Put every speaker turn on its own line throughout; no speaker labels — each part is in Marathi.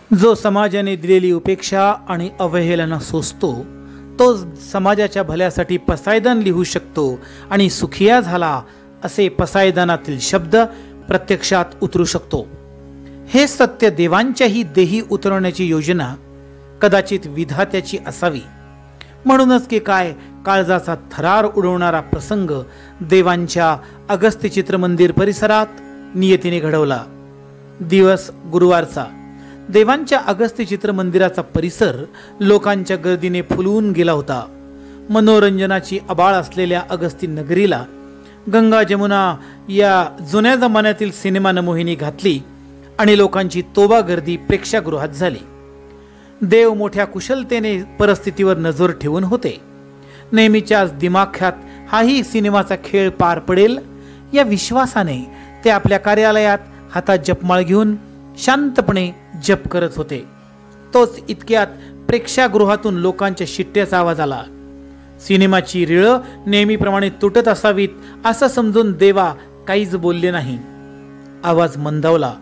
जो समाजाने दिलेली उपेक्षा आणि अवहेलना सोसतो तो समाजाच्या भल्यासाठी पसायदान लिहू शकतो आणि सुखिया झाला असे पसायदानातील शब्द प्रत्यक्षात उतरू शकतो। हे सत्य देवांच्याही देही उतरवण्याची योजना कदाचित विधात्याची असावी। म्हणूनच की काय काळजाचा थरार उडवणारा प्रसंग देवांच्या अगस्त्य चित्रमंदिर परिसरात नियतीने घडवला। दिवस गुरुवारचा। देवांच्या अगस्त्य चित्रमंदिराचा परिसर लोकांच्या गर्दीने फुलून गेला होता। मनोरंजनाची आबाळ असलेल्या अगस्ती नगरीला गंगा जमुना या जुन्या जमान्यातील सिनेमा मोहिनी घातली आणि लोकांची तोबा गर्दी प्रेक्षागृहात झाली। देव मोठ्या कुशलतेने परिस्थितीवर नजर ठेवून होते। नेहमीच्याच दिमाख्यात हाही सिनेमाचा खेळ पार पडेल या विश्वासाने ते आपल्या कार्यालयात हातात जपमाळ घेऊन शांतपणे जप करत होते। तोच इतक्यात प्रेक्षागृहातून लोकांच्या शिट्ट्याचा आवाज आला। सिनेमाची रिळ नेहमीप्रमाणे तुटत असावीत असं समजून देवा काहीच बोलले नाही। आवाज मंदावला।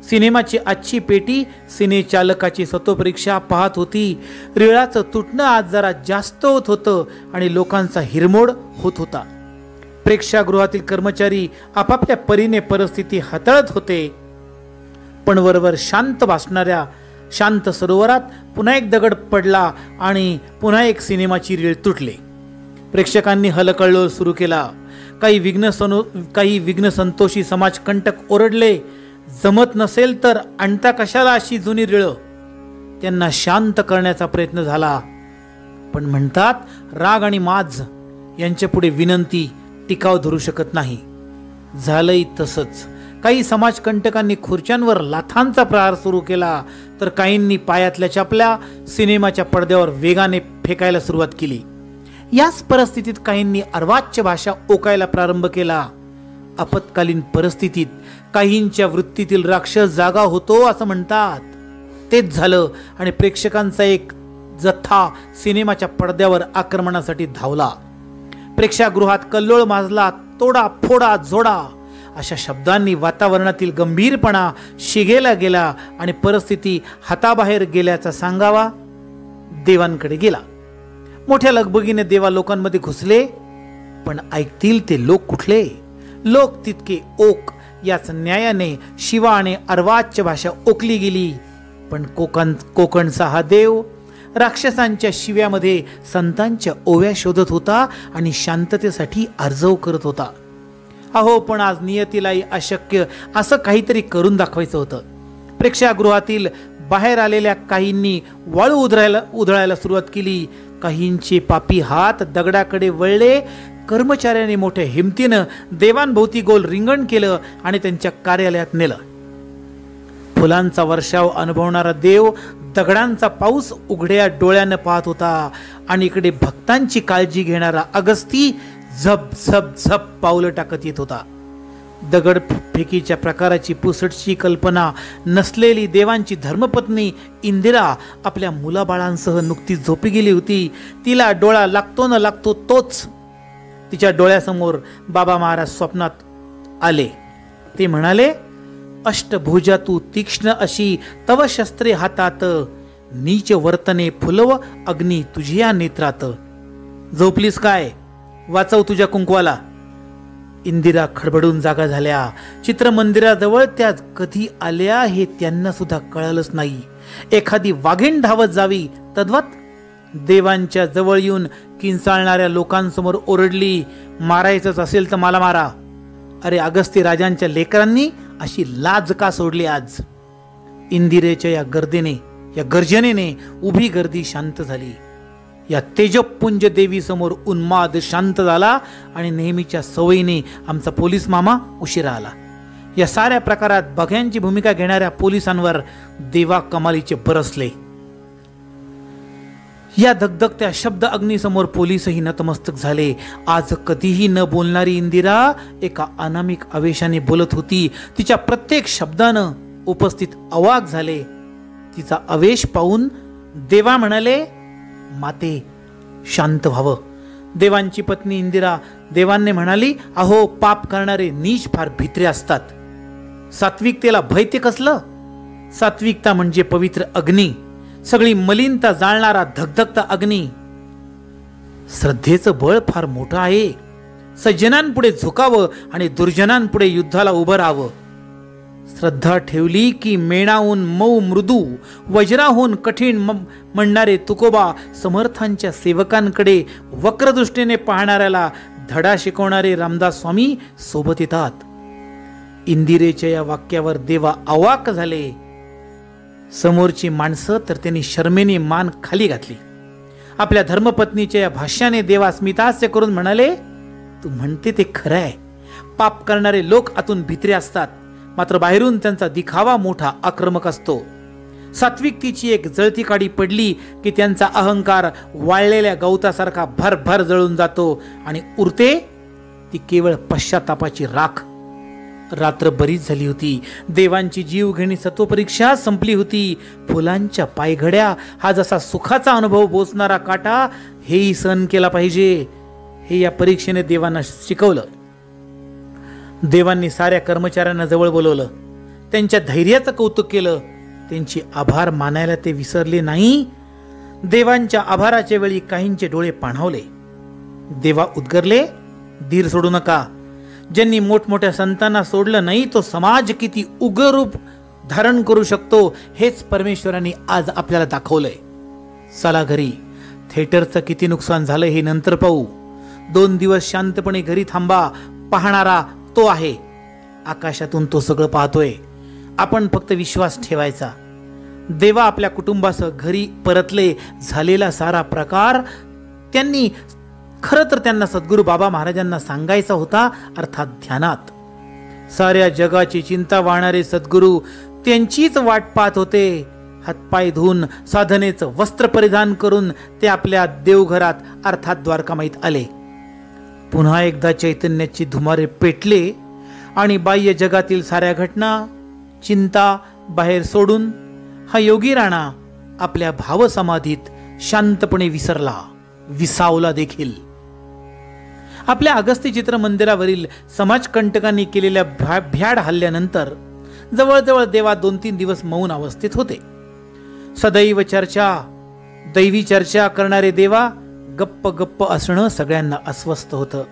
सिनेमाची आजची पेटी सिनेचालकाची सतोपरीक्षा पाहत होती। रिळाचं तुटणं आज जरा जास्त होत होतं आणि लोकांचा हिरमोड होत होता। प्रेक्षागृहातील कर्मचारी आपापल्या परीने परिस्थिती हाताळत होते, पण वरवर शांत भासणाऱ्या शांत सरोवरात पुन्हा एक दगड पडला आणि पुन्हा एक सिनेमाची रीळ तुटली। प्रेक्षकांनी हलकल्लोळ सुरू केला। काही विघ्न संतोषी समाजकंटक ओरडले, जमत नसेल तर आणता कशाला अशी जुनी रीळ। त्यांना शांत करण्याचा प्रयत्न झाला, पण म्हणतात राग आणि माज यांच्या पुढे विनंती टिकाव धरू शकत नाही। झालंय तसंच। काही समाजकंटकांनी खुर्च्यांवर लाथांचा प्रहार सुरू केला, तर काहींनी पायातल्या चपल्या सिनेमाच्या पडद्यावर वेगाने फेकायला सुरुवात केली। याच परिस्थितीत काहींनी अर्वाच्य भाषा ओकायला प्रारंभ केला। आपत्कालीन परिस्थितीत काहींच्या वृत्तीतील राक्षस जागा होतो असं म्हणतात। तेच झालं आणि प्रेक्षकांचा एक जथ्था सिनेमाच्या पडद्यावर आक्रमणासाठी धावला। प्रेक्षागृहात कल्लोळ माजला। तोडा फोडा जोडा अशा शब्दांनी वातावरणातील गंभीरपणा शिगेला गेला आणि परिस्थिती हाताबाहेर गेल्याचा सांगावा देवांकडे गेला। मोठ्या लगबगीने देवा लोकांमध्ये घुसले, पण ऐकतील ते लोक कुठले? लोक तितके ओक याच न्यायाने शिवा आणि अर्वाच्य भाषा ओकली गेली। पण कोकणचा हा देव राक्षसांच्या शिव्यामध्ये संतांच्या ओव्या शोधत होता आणि शांततेसाठी आर्जव करत होता। अहो, पण आज नियतीलाही अशक्य असं काहीतरी करून दाखवायचं होतं। प्रेक्षागृहातील बाहेर आलेल्या काहींनी वाळू उधळायला सुरुवात केली। काहींचे पापी हात दगडाकडे वळले। कर्मचाऱ्यांनी मोठ्या हिमतीनं देवांभोवती गोल रिंगण केलं आणि त्यांच्या कार्यालयात नेलं। फुलांचा वर्षाव अनुभवणारा देव दगडांचा पाऊस उघड्या डोळ्यानं पाहत होता आणि इकडे भक्तांची काळजी घेणारा अगस्ती झप झप झप पावलं टाकत येत होता। दगड फेकीच्या प्रकाराची पुसटशी कल्पना नसलेली देवांची धर्मपत्नी इंदिरा आपल्या मुलाबाळांसह नुकतीच झोपी गेली होती। तिला डोळा लागतो न लागतो तोच तिच्या डोळ्यासमोर बाबा महाराज स्वप्नात आले। ते म्हणाले, अष्टभुजा तू तीक्ष्ण अशी तव शस्त्रे हातात, नीच वर्तने फुलव अग्नी तुझ्या नेत्रात। झोपलीस काय? वाचव तुझ्या कुंकवाला। इंदिरा खडबडून जागा झाल्या। चित्रमंदिराजवळ त्या कधी आल्या हे त्यांना सुद्धा कळलंच नाही। एखादी वाघीण धावत जावी तद्वत देवांच्या जवळ येऊन किंचाळणाऱ्या लोकांसमोर ओरडली, मारायचंच असेल तर मला मारा। अरे, अगस्त्य राजांच्या लेकरांनी अशी लाज का सोडली आज? इंदिरेच्या या गर्जनेने उभी गर्दी शांत झाली। या तेजपुंज देवी समोर उन्माद शांत झाला आणि नेहमीच्या सवयीने आमचा पोलीस मामा उशिरा आला। या साऱ्या प्रकारात बघ्यांची भूमिका घेणाऱ्या पोलिसांवर देवा कमालीचे बरसले। या धगधगत्या शब्द अग्नीसमोर पोलीसही नतमस्तक झाले। आज कधीही न बोलणारी इंदिरा एका अनामिक आवेशाने बोलत होती। तिच्या प्रत्येक शब्दानं उपस्थित अवाक झाले। तिचा आवेश पाहून देवा म्हणाले, माते शांत व्हावं। देवांची पत्नी इंदिरा देवांनी म्हणाली, अहो, पाप करणारे नीच फार भित्रे असतात। सात्विकतेला भय ते कसलं? सात्विकता म्हणजे पवित्र अग्नी, सगळी मलिनता जाळणारा धगधगता अग्नी. श्रद्धेचं बळ फार मोठं आहे. सज्जनांपुढे झुकावं आणि दुर्जनांपुढे युद्धाला उभं राहावं. श्रद्धा ठेवली की मेणाहून मऊ मृदू, वज्राहून कठीण म्हणणारे तुकोबा समर्थांच्या सेवकांकडे वक्रदृष्टीने पाहणाऱ्याला धडा शिकवणारे रामदास स्वामी सोबत येतात. इंदिरेच्या या वाक्यावर देवा अवाक झाले. समोरची माणसं तर त्यांनी शर्मेने मान खाली घातली. आपल्या धर्मपत्नीच्या या भाष्याने देवा स्मितास्य करून म्हणाले, तू म्हणते ते खरं आहे. पाप करणारे लोक आतून भित्रे असतात, मात्र बाहेरून त्यांचा दिखावा मोठा आक्रमक असतो. सात्विकतेची एक जळती काडी पडली की त्यांचा अहंकार वाळलेल्या गवतासारखा भरभर जळून जातो आणि उरते ती केवळ पश्चातापाची राख. रात्र बरीच झाली होती. देवांची जीवघेणी सत्वपरीक्षा संपली होती. फुलांच्या पायघड्या हा जसा सुखाचा अनुभव बोचणारा काटा हेही सहन केला पाहिजे, हे या परीक्षेने देवांना शिकवलं. देवांनी साऱ्या कर्मचाऱ्यांना जवळ बोलवलं. त्यांच्या धैर्याचं कौतुक केलं. त्यांची आभार मानायला ते विसरले नाही. देवांच्या आभाराच्या वेळी काहींचे डोळे पाणावले. देवा उद्गरले, धीर सोडू नका. ज्यांनी मोठमोठ्या संतांना सोडलं नाही, तो समाज किती उग्र रूप धारण करू शकतो हेच परमेश्वरांनी आज आपल्याला दाखवलंय. चला घरी. थिएटरचं किती नुकसान झालं हे नंतर पाहू. 2 दिवस शांतपणे घरी थांबा. पाहणारा तो आहे. आकाशातून तो सगळं पाहतोय. आपण फक्त विश्वास ठेवायचा. देवा आपल्या कुटुंबासह घरी परतले. झालेला सारा प्रकार त्यांनी खरं तर त्यांना सद्गुरू बाबा महाराजांना सांगायचा होता, अर्थात ध्यानात. साऱ्या जगाची चिंता वाहणारे सद्गुरू त्यांचीच वाट पाहत होते. हातपाय धुवून साधनेचं वस्त्र परिधान करून ते आपल्या देवघरात अर्थात द्वारकामाईत आले. पुन्हा एकदा चैतन्याची धुमारे पेटले आणि बाह्य जगातील साऱ्या घटना चिंता बाहेर सोडून हा योगी राणा आपल्या भावसमाधीत शांतपणे विसावला देखील. आपल्या अगस्ती चित्र मंदिरावरील समाजकंटकांनी केलेल्या भ्याड हल्ल्यानंतर जवळजवळ देवा 2-3 दिवस मौन अवस्थेत होते. सदैव दैवी चर्चा करणारे देवा गप्प असणं सगळ्यांना अस्वस्थ होतं.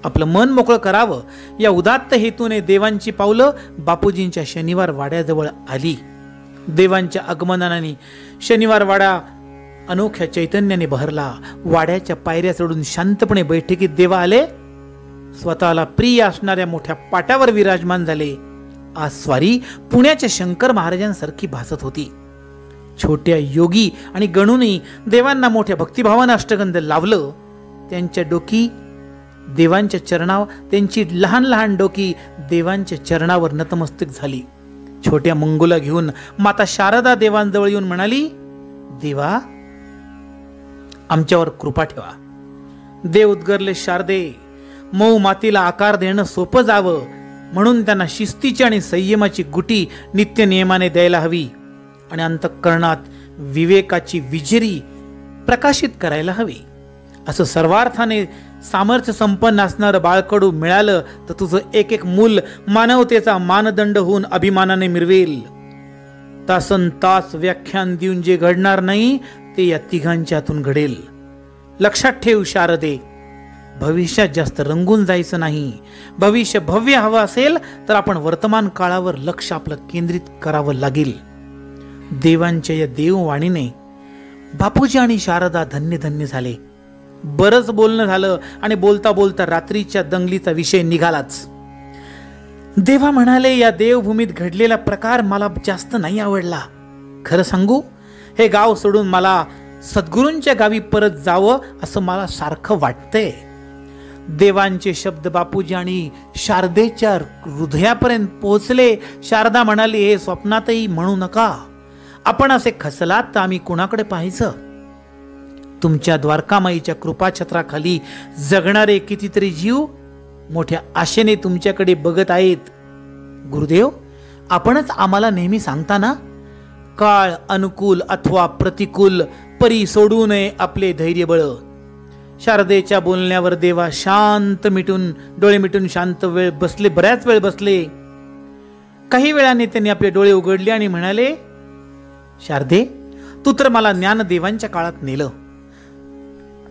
आपलं मन मोकळं करावं या उदात्त हेतूने देवांची पावलं बापूजींच्या शनिवार वाड्याजवळ आली. देवांच्या आगमनाने शनिवार वाडा अनोख्या चैतन्याने बहरला. वाड्याच्या पायऱ्या चढून शांतपणे बैठकीत देवा आले. स्वतःला प्रिय असणाऱ्या मोठ्या पाटावर विराजमान झाले. आज स्वारी पुण्याच्या शंकर महाराजांसारखी भासत होती. छोट्या योगी आणि गणूंनी देवांना मोठ्या भक्तिभावानं अष्टगंध लावलं. त्यांची लहान लहान डोकी देवांच्या चरणावर नतमस्तक झाली. छोट्या मंगूला घेऊन माता शारदा देवांजवळ येऊन म्हणाली, देवा आमच्यावर कृपा ठेवा. देव उद्गरले, शारदे मऊ मातीला आकार देणं सोपं जावं म्हणून त्यांना शिस्तीची आणि संयमाची गुटी नित्य नियमाने द्यायला हवी आणि अंतःकरणात विवेकाची विजिरी प्रकाशित करायला हवी. असं सर्वार्थाने सामर्थ्य संपन्न असणारं बाळकडू मिळालं तर तुझं एक मूल मानवतेचा मानदंड होऊन अभिमानाने मिरवेल. तासन तास व्याख्यान देऊन जे घडणार नाही ते या तिघांच्यातून घडेल. लक्षात ठेव शारदे, भविष्यात जास्त रंगून जायचं नाही. भविष्य भव्य हवं असेल तर आपण वर्तमान काळावर लक्ष आपलं केंद्रित करावं लागेल. देवांच्या या देववाणीने बापूजी आणि शारदा धन्य झाले. बरंच बोलणं झालं आणि बोलता बोलता रात्रीच्या दंगलीचा विषय निघालाच. देवा म्हणाले, या देवभूमीत घडलेला प्रकार मला जास्त नाही आवडला. खरं सांगू, हे गाव सोडून मला सद्गुरूंच्या गावी परत जावं असं मला सारखं वाटतंय. देवांचे शब्द बापूजी आणि शारदेच्या हृदयापर्यंत पोहोचले. शारदा म्हणाली, हे स्वप्नातही म्हणू नका. आपण असे खचलात तर आम्ही कुणाकडे पाहायचं? तुमच्या द्वारकामाईच्या कृपाछत्राखाली जगणारे कितीतरी जीव मोठ्या आशेने तुमच्याकडे बघत आहेत. गुरुदेव, आपणच आम्हाला नेहमी सांगता ना, काळ अनुकूल अथवा प्रतिकूल परी सोडू नये आपले धैर्य बळ. शारदेच्या बोलण्यावर देवा डोळे मिटून शांत बऱ्याच वेळ बसले. काही वेळाने त्यांनी आपले डोळे उघडले आणि म्हणाले, शारदे, तू तर मला ज्ञानदेवांच्या काळात नेलं.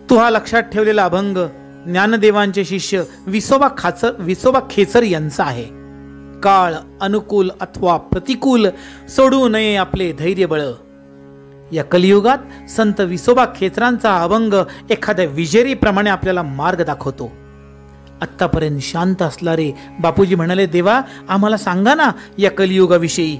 तू हा लक्षात ठेवलेला अभंग ज्ञानदेवांचे शिष्य विसोबा खेचर यांचा आहे. काळ अनुकूल अथवा प्रतिकूल सोडू नये आपले धैर्य बळ. या कलियुगात संत विसोबा खेचरांचा अभंग एखाद्या विजेरीप्रमाणे आपल्याला मार्ग दाखवतो. आत्तापर्यंत शांत असणारे बापूजी म्हणाले, देवा, आम्हाला सांगा ना या कलियुगाविषयी.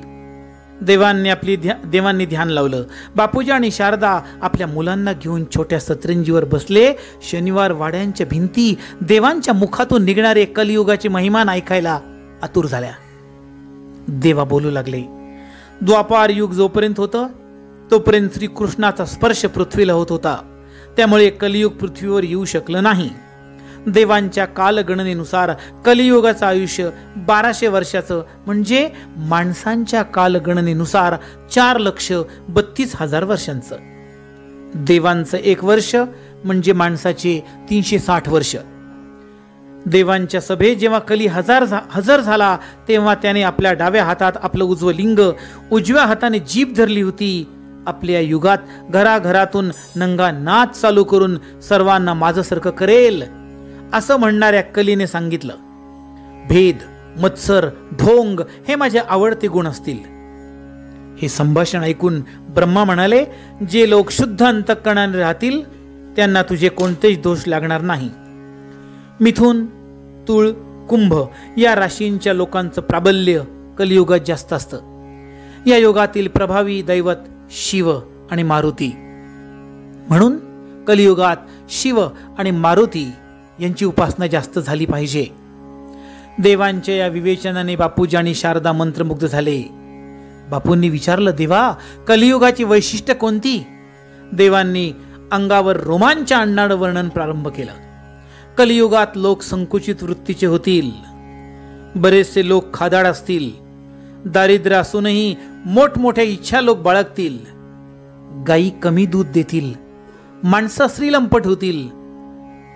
देवांनी ध्यान लावलं. बापूजी आणि शारदा आपल्या मुलांना घेऊन छोट्या सतरंजीवर बसले. शनिवार वाड्यांच्या भिंती देवांच्या मुखातून निघणारे कलियुगाचे महिमान ऐकायला आतुर झाल्या. देवा बोलू लागले. द्वापार युग जोपर्यंत होतं तोपर्यंत श्रीकृष्णाचा स्पर्श पृथ्वीला होत होता, त्यामुळे कलियुग पृथ्वीवर येऊ शकलं नाही. देवांच्या कालगणनेनुसार कलियुगाचं आयुष्य 1200 वर्षाचं, म्हणजे माणसांच्या कालगणनेनुसार 4,32,000 वर्षांचं. देवांचं 1 वर्ष म्हणजे माणसाचे 360 वर्ष. देवांच्या सभेत जेव्हा कली हजर झाला तेव्हा त्याने आपल्या डाव्या हातात आपलं उजवं लिंग, उजव्या हाताने जीभ धरली होती. आपल्या युगात घराघरातून नंगा नाच चालू करून सर्वांना माझ्यासारखं करेल असं म्हणणाऱ्या कलीने सांगितलं, भेद, मत्सर, ढोंग हे माझे आवडते गुण असतील. हे संभाषण ऐकून ब्रह्मा म्हणाले, जे लोक शुद्ध अंतःकरणाने राहतील त्यांना तुझे कोणतेच दोष लागणार नाही. मिथुन, तुळ, कुंभ या राशींच्या लोकांचं प्राबल्य कलियुगात जास्त असतं. या युगातील प्रभावी दैवत शिव आणि मारुती. म्हणून कलियुगात शिव आणि मारुती यांची उपासना जास्त झाली पाहिजे. देवांच्या या विवेचनाने बापूजी आणि शारदा मंत्रमुग्ध झाले. बापूंनी विचारलं, देवा, कलियुगाची वैशिष्ट्य कोणती? देवांनी अंगावर रोमांच आणणारं वर्णन प्रारंभ केलं. कलियुगात लोक संकुचित वृत्तीचे होतील. बरेचसे लोक खादाड असतील. दारिद्र्य असूनही मोठमोठ्या इच्छा लोक बाळगतील. गायी कमी दूध देतील. माणसं श्रीलंपट होतील.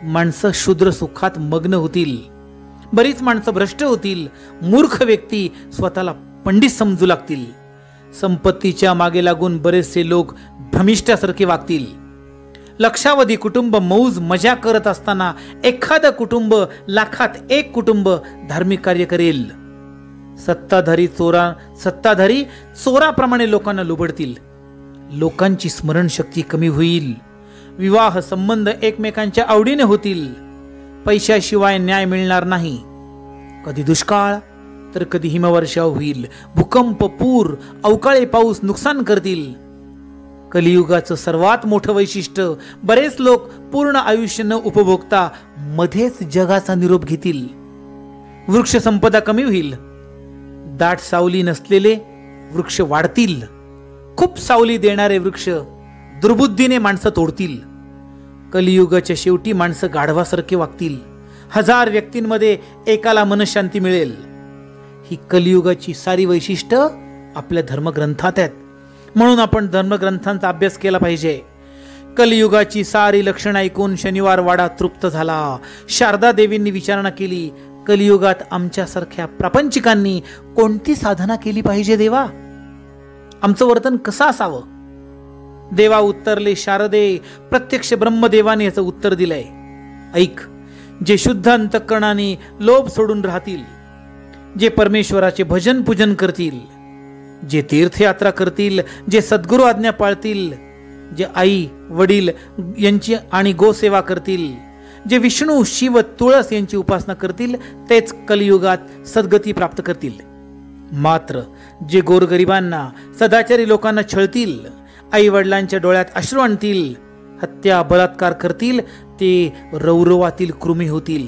माणसं शूद्र सुखात मग्न होतील. बरीच माणसं भ्रष्ट होतील. मूर्ख व्यक्ती स्वतःला पंडित समजू लागतील. संपत्तीच्या मागे लागून बरेचसे लोक भ्रमिष्ठासारखे वागतील. लक्षावधी कुटुंब मौज मजा करत असताना एखादं कुटुंब, लाखात एक कुटुंब धार्मिक कार्य करेल. सत्ताधारी चोराप्रमाणे लोकांना लुबडतील. लोकांची स्मरणशक्ती कमी होईल. विवाह संबंध एकमेकांच्या आवडीने होतील. पैशाशिवाय न्याय मिळणार नाही. कधी दुष्काळ तर कधी हिमवर्षाव होईल. भूकंप, पूर, अवकाळी पाऊस नुकसान करतील. कलियुगाचं सर्वात मोठं वैशिष्ट्य, बरेच लोक पूर्ण आयुष्य न उपभोगता मध्येच जगाचा निरोप घेतील. वृक्ष संपदा कमी होईल. दाट सावली नसलेले वृक्ष वाढतील. खूप सावली देणारे वृक्ष दुर्बुद्धीने माणसं तोडतील. कलियुगाच्या शेवटी माणसं गाढवासारखे वागतील. 1000 व्यक्तींमध्ये एकाला मनशांती मिळेल. ही कलियुगाची सारी वैशिष्ट्य आपल्या धर्मग्रंथात आहेत. म्हणून आपण धर्मग्रंथांचा अभ्यास केला पाहिजे. कलियुगाची सारी लक्षणं ऐकून शनिवार वाडा तृप्त झाला. शारदा देवींनी विचारणा केली, कलियुगात आमच्यासारख्या प्रापंचिकांनी कोणती साधना केली पाहिजे देवा? आमचं वर्तन कसं असावं? देवा उत्तरले, शारदे, प्रत्यक्ष ब्रह्मदेवाने याचं उत्तर दिलंय. ऐक, जे शुद्ध अंतःकरणाने लोभ सोडून राहतील, जे परमेश्वराचे भजन पूजन करतील, जे तीर्थयात्रा करतील, जे सद्गुरू आज्ञा पाळतील, जे आई वडील यांची आणि गोसेवा करतील, जे विष्णू शिव तुळस यांची उपासना करतील, तेच कलियुगात सद्गती प्राप्त करतील. मात्र जे गोरगरिबांना, सदाचारी लोकांना छळतील, आई वडिलांच्या डोळ्यात अश्रू आणतील, हत्या बलात्कार करतील, ते रौरवातील कृमी होतील.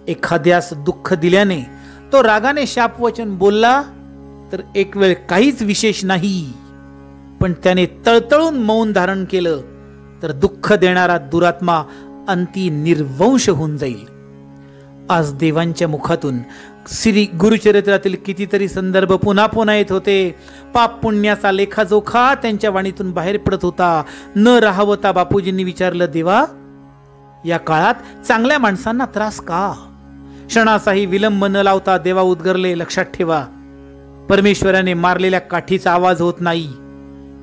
एखाद्यास दुःख दिल्याने तो रागाने शापवचन बोलला तर एक वेळ काहीच विशेष नाही, पण त्याने तळतळून मौन धारण केलं तर दुःख देणारा दुरात्मा अंती निर्वंश होऊन जाईल. आज देवांच्या मुखातून श्री गुरुचरित्रातील कितीतरी संदर्भ पुन्हा पुन्हा येत होते. पाप पुण्याचा लेखाजोखा त्यांच्या वाणीतून बाहेर पडत होता. न राहवता बापूजींनी विचारलं, देवा, या काळात चांगल्या माणसांना त्रास का? क्षणाचाही विलंब न लावता देवा उद्गरले, लक्षात ठेवा, परमेश्वराने मारलेल्या काठीचा आवाज होत नाही,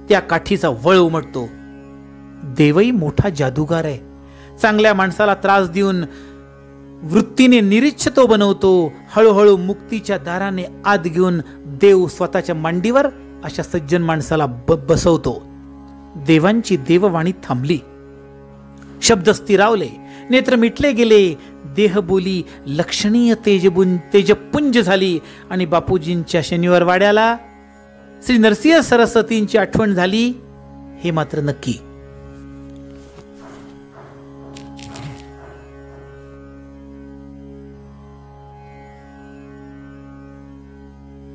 त्या काठीचा वळ उमटतो. देवही मोठा जादूगार आहे. चांगल्या माणसाला त्रास देऊन वृत्तीने निरीच्छ तो बनवतो. हळूहळू मुक्तीच्या दाराने आत घेऊन देव स्वतःच्या मांडीवर अशा सज्जन माणसाला बसवतो. देवांची देववाणी थांबली, शब्द स्थिरावले, नेत्र मिटले गेले, देहबोली लक्षणीय तेजपुंज झाली आणि बापूजींच्या शनिवार वाड्याला श्री नरसिंह सरस्वतींची आठवण झाली, हे मात्र नक्की.